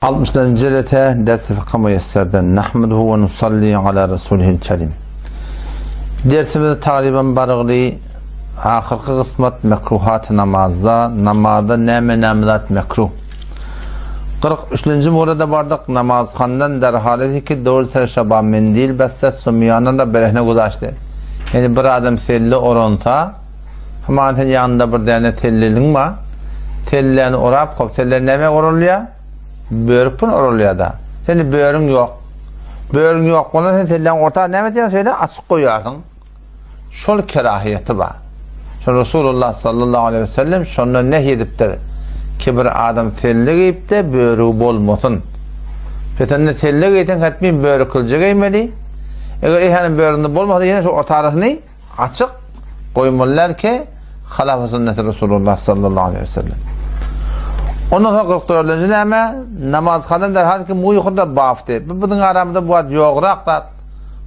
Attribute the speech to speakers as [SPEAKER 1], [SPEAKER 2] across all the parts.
[SPEAKER 1] 60. celete ders-i fıkha müyesserden nahmeduhu ve nusalli ala Resulihil kerim. Dersimizde taliban barıglı ahırkı kısmet mekruhat namazda neme-nemilat mekruh. 43. murada bardık namazxandan derhaleti ki doğru serşaba mendil besset sumyanın da berehne gudaştı. Yani bir adam telli oronta hemen yanında bir tane tellilin var. Tellerini orap kop tellerini neme oruluyor? Börük pun oruluyor da. Senin börün yok. Börün yok. Ona sen tellerini orta neme diye söyle açık koyarsın. Şol kerahiyeti var. Şu Resulullah sallallahu aleyhi ve sellem şunu nehyediptir. Ki bir adam telli giyip de börü bolmasın. Fetende telli giyten katmayın börü kılcı giymeli. Eğer ihyanın böründe bolmadı yine şu ortarını açık koymalılar ki halaf-ı sünneti Resulullah sallallahu aleyhi ve sellem. Ondan sonra 44. neme namaz kılın derhal ki bu yukarıda baftı. Bunun aramında bu ad yoğurak da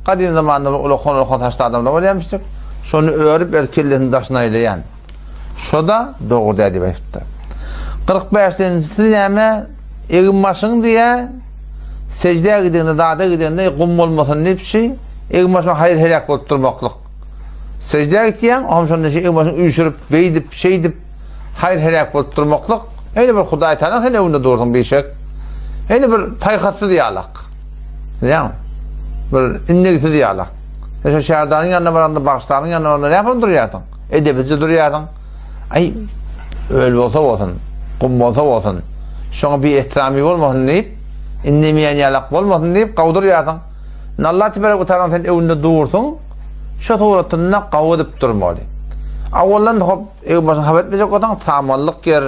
[SPEAKER 1] kadim zamanında ulukon taşlı adamlar var demiştik. Şunu örüp erkeklerin taşına eyleyen. Şu da doğru dedi başta. 45. neme egin başın diye secdeye gidiğinde dağda gidiğinde kum olmasın ne bir şey egin başına hayır helak oturmaklık. Secdeye gittiyen omşonda şey egin başını uyuşurup beydip şeydip hayır helak oturmaklık. Öyle bir Huday Teala sen evinde doğursun bir şey. Öyle bir paykatsı diyalak. Yani bir indegisi diyalak. Şu şehirdanın yanına varanda bağışlarının yanına varanda ne yapalım duruyorsun? Edebici duruyorsun. Ay öyle olsun. Kum olsun. Şuna bir ihtirami olmasın deyip inlemeyen yalak olmasın deyip kavduruyorsun. Allah Teala bu taraftan sen evinde doğursun. Şu tuğratınına kavudip durmalı. Avvallan ev başına haber etmeyecek olan tamallık yer,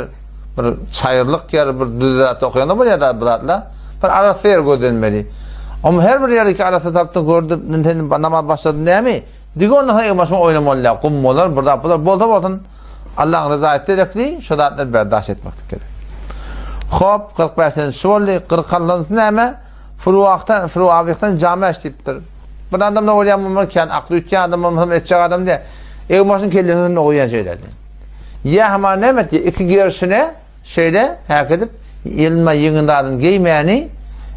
[SPEAKER 1] bir çayırlık yer, bir düzelt okuyanı var ya da bırakla bir arası yer gözlenmeli. Ama her bir yerdeki arası taptın gördün namaz başladın değil mi? Diğer ondan sonra ev başına oynamalılar, kummalar, burada yapılar, bolda bolsun. Allah'ın rıza ettirekli, şu dağıtları berdaş etmektir gerek. Hop, 45. şuvalli, 40. neme, furuavikten cami açtıyıptır. Bir adam da oynayamamışken, aklı ütken adam, edecek adam diye, ev başının kellerini okuyan şeylerdi. Ya hemen nemet ya, iki girişine şeyle, hak edip, ilme yığında adın giymeyeni,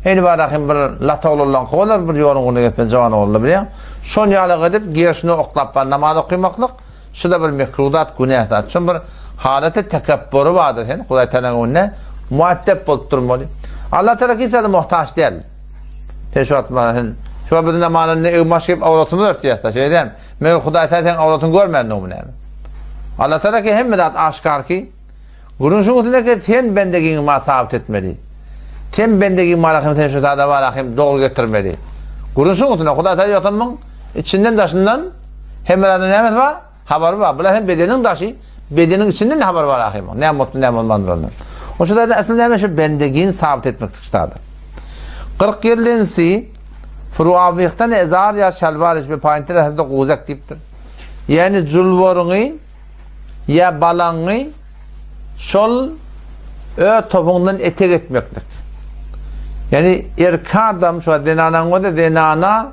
[SPEAKER 1] hani barakım bir lata olurlan kovalar, bir yolun konu gitmen cavan olurlar biliyor. Şunu yalak edip, girişine oklap, namaz okuymaklık, şu da bir mekrudat, günahdat. Çünkü bir halete tekebbürü vardır. Huday Teala'nın önüne muaddep bulup durmalı. Allah Teala kimse de muhtaç değil. Teşekkür ederim. Şu an bir zamanın ne evmaş gibi avratını örtüyorsa şey diyeyim. Meğer Huday Teala'nın avratını görmeyen numune. Allah Teala ki hem medat aşkar ki gurun şunutunda ki sen bendeki ima sabit etmeli. Sen bendeki ima rahim teşekkür ederim rahim doğru getirmeli. Gurun şunutunda Huday Teala yatanın içinden taşından hem medatın nimet var. Haber var. Bunlar hem bedenin taşı, bedenin içinde ne haber var ahim? Ne mutlu ne olmandıranlar. O şurada aslında hemen şu bendegiğini sabit etmektir işte. 40 yılınsi furuavikten ezar ya şalvar hiçbir payintler hızda kuzak deyiptir. Yani culvarını ya balanı şol topundan etek etmektir. Yani erkek adam şu denanan o da denana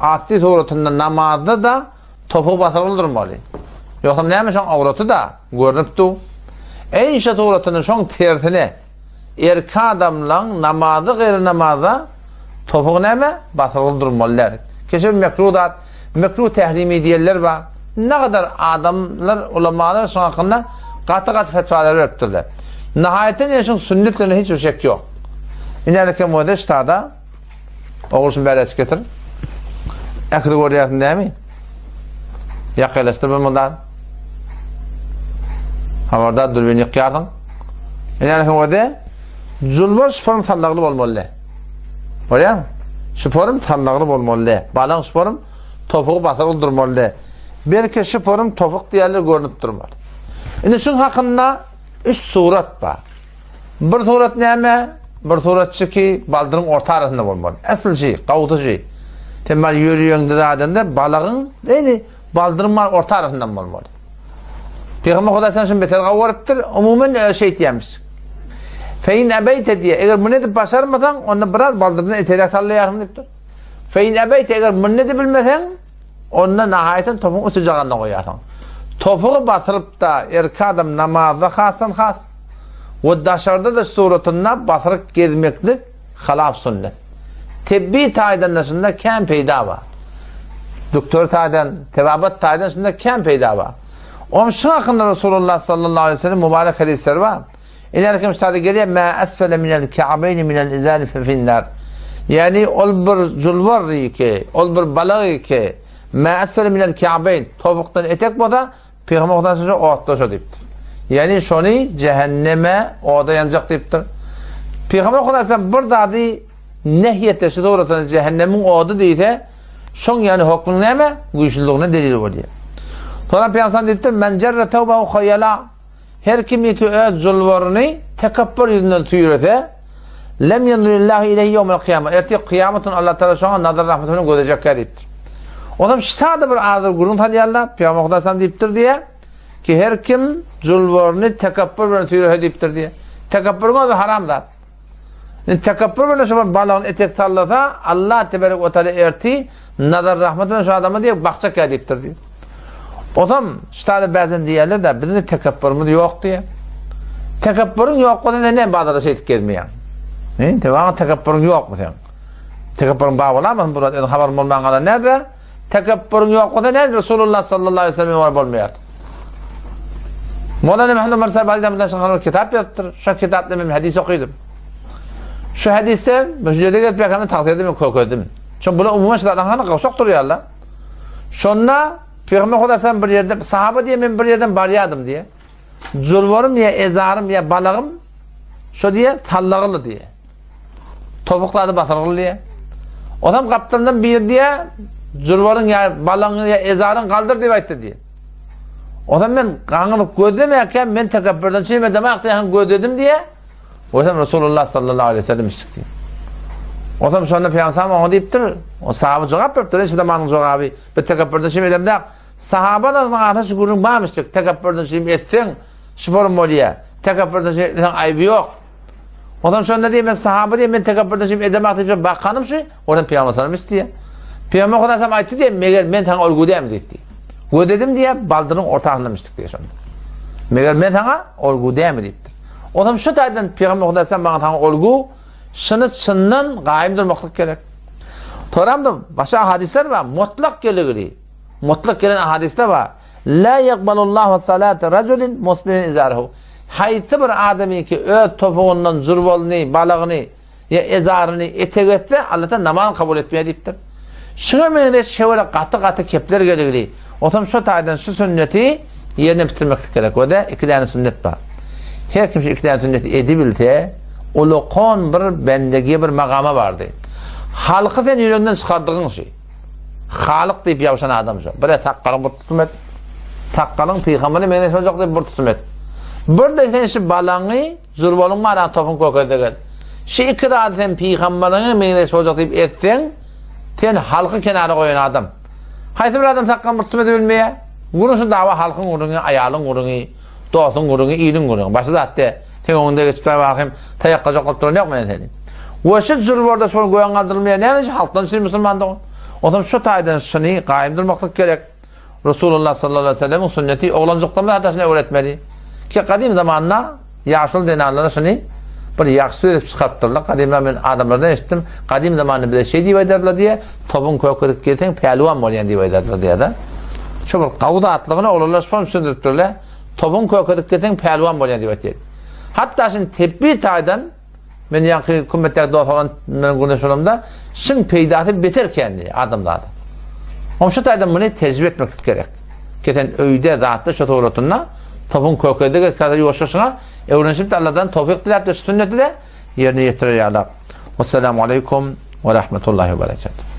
[SPEAKER 1] aktif suratında namazda da topu basarılı durmalı. Yoksa neymiş onun avratı da görünüptü. En şat avratının şun tertine erkek adamla namazı gayri namazda topu neyme basarılı durmalılar. Keşke mekruh tehrimi diyenler var. Ne kadar adamlar, ulamalar şun hakkında katı fetvaları öptüler. Nihayeten yaşın sünnetlerine hiç şek yok. İnerken muhteştada oğulsun belirç getir. Ekri görüyorsun değil mi? Yaklaştır bundan. Havada dürbün yıkıyordun. Yani orada zulmur sporun sallaklı olmalı. Oraya mı? Sporun sallaklı olmalı. Balan sporun topuğu basarılı durmalı. Belki sporun topuk diğerler görünüp durmalı. Şimdi şunun hakkında 3 surat var. Bir surat neyme? Bir surat ki baldırın orta arasında olmalı. Asıl şey, kavutu şey. Temel yürüyün dediğinde balığın yani baldırın var orta arasından olmalı. Peygamber Huday sen şimdi beter kavarıptır, umumen şey diyemiz. Fein ebeyte diye, eğer bunu edip başarmasan, onunla biraz baldırını eterek tarlaya yardım ediptir. Fein ebeyte, eğer bunu edip bilmesen, onunla nihayeten topuğun uçacağına koyarsın. Topuğu batırıp da erkek adam namazda khassan khas, ve daşarda da suratına basırık gezmeklik halaf sünnet. Tebbi taydan dışında kem peyda var. Doktor taydan, tevabat taydan dışında kem peyda var. Şu hakkında Resulullah sallallahu aleyhi ve sellem mübarek hadisler var. İleriki müşahede geliyor. مَا أَسْفَلَ مِنَ الْكَعْبَيْنِ مِنَ الْاِزَالِ فِنَّارِ Yani ol bir zulvar ki, ol bir balığı ki مَا أَسْفَلَ مِنَ الْكَعْبَيْنِ Topuktan etek boda Peygamber'den sonra o atlaşa deyiptir. Yani şunu cehenneme oda yanacak deyiptir. Peygamber Aleyhisselam bir dadi nehyette şu doğrudan cehennemin odu deyite şun yani hükmün neme? Güçlülüğüne delil oluyor. Sonra Peygamber deyiptir men cerre tevbehu khayala her kim ki öz zulvarını tekabbür yüzünden tüyürete lem yendurillahu ileyhi yevmel kıyamet erti kıyametin Allah Teala şuna nazar rahmetini görecek deyiptir. Adam ştada bir arada gurun tanıyarlar Peygamber Aleyhisselam deyiptir diye ki her kim zulvarını tekabbür yüzünden tüyürete deyiptir diye. Tekabbürün adı haramdır. Tekabbür yüzünden şu balığın etek sallasa Allah tebarek ve teala erti nazar rahmetini şu adama diye bakacak deyiptir diye. Adam ştada bazen diyorlar da bizim de tekabbürümüz yok diye. Tekabbürün yok o da ne bazıları şey etkezmeyen. Devamlı tekabbürün yok mu sen? Tekabbürün bağlamaz burada haberim olmayan kadar nerede? Tekabbürün yok o da ne? Resulullah sallallahu aleyhi ve sellem var olmuyor. Mevlana Mehmet Mersal Bazı'dan şahane kitap yazdı. Şu kitapta ben hadis okudum. Şu hadiste müjdeli peygamber takdir edip koydum. Çünkü bunu umuman şiddetlen kana kavşak duruyorlar. Şunla Peygamber Aleyhisselam bir yerde sahabe diye ben bir yerden baryadım diye. Zulvarım ya ezarım ya balığım şu diye tallağılı diye. Topukladı basarılı diye. Adam kaptandan bir diye zulvarın ya balığın ya ezarın kaldır diye ayıttı diye. Adam ben kanılıp gödemeyken ben tekabbürden şeyime demek diye gödedim diye. O zaman Resulullah sallallahu aleyhi ve sellem çıktı. O zaman şu anda Peygamber onu deyiptir. O sahabe cevap veriptir. İşte zamanın cevabı. Ben tekabbürden şeyime dedim de sahabadan arkadaş gurun bağmıştık. Tekabbürden şeyime etsen şüpherim oluyor. Tekabbürden şeyime etsen ayıbı yok. O zaman şu anda diyeyim ben sahabe diyeyim ben tekabbürden şeyime edemek diye bakanım şey. Oradan Peygamber sallallahu istiyor. Peygamber Aleyhisselam ayıttı diye meğer ben sana olgudayım dedi. Gödedim diye baldırın ortağınlamıştık diye şimdi. Meğer ben sana olgudayım deyiptir. O zaman şu taydan Peygamber Aleyhisselam bana sana olgu şınından gayim durmaklık gerek. Toramda başka hadisler var. Mutlak gelir. Mutlak gelen hadiste var. La yakbalullahu salate raculin musbihin izarhu. Hayti bir adamı ki öz topuğundan zurvalını, balığını ya ezarını etegette Allah'tan namaz kabul etmeye deyiptir. Şuna meyde şöyle katı kepler gelir. O zaman şu taydan şu sünneti yerine bitirmek gerek. O da iki tane sünnet var. Her kimse iki tane sünnet edebilse ulukon bir bendegi bir makama vardı. Halkı sen yüreğinden çıkardığın şey. Halık deyip yapışan adam şu. Böyle takkalın bir tutum et. Takkalın peygamberini mendeş olacak deyip bir tutum et. Burada sen şu balağını zurbalın var topun kokuyor gel. Şu iki de sen peygamberini mendeş olacak deyip etsen sen halkı kenara koyun adam. Haydi bir adam takkalın bir tutum edebilmeye. Bunun şu dava halkın uğrunu, ayalın uğrunu, doğasın uğrunu, iyinin uğrunu. Başta da hatta sen onunda geçip bakayım tayakkacak oturun yok mu senin? O şu zulvarda şunu koyan kaldırılmaya neymiş? Halktan şimdi Müslümandı o. O zaman şu taydan şunu kaim durmaklık gerek. Resulullah sallallahu aleyhi ve sellem'in sünneti oğlancıktan da hatasını öğretmeli. Ki kadim zamanla yaşlı denarlara şunu bir yaksı öğretip çıkarttırlar. Kadimler ben adamlardan işittim. Kadim zamanında bir de şey diye ederler diye topun köküdük geten pehlivan mı olayan diye ederler diye de. Şu bir kavda atlığına olurlar son sündürttürler. Topun köküdük geten pehlivan mı olayan diye ederler. Hatta şimdi tebbi taydan ben yankı kümmetteki dost olan benim konuşuyorumda şimdi peydatı beter kendi adamlarda. Ama şu taydan bunu tecrübe etmek gerek. Keten öyde dağıttı şu doğrutunla topun köküdeki kadar yoşuşuna öğrenişip de Allah'tan tevfik dileyip de sünneti de yerine getirir ya Allah. Vesselamu aleyküm ve rahmetullahi ve berekatuhu.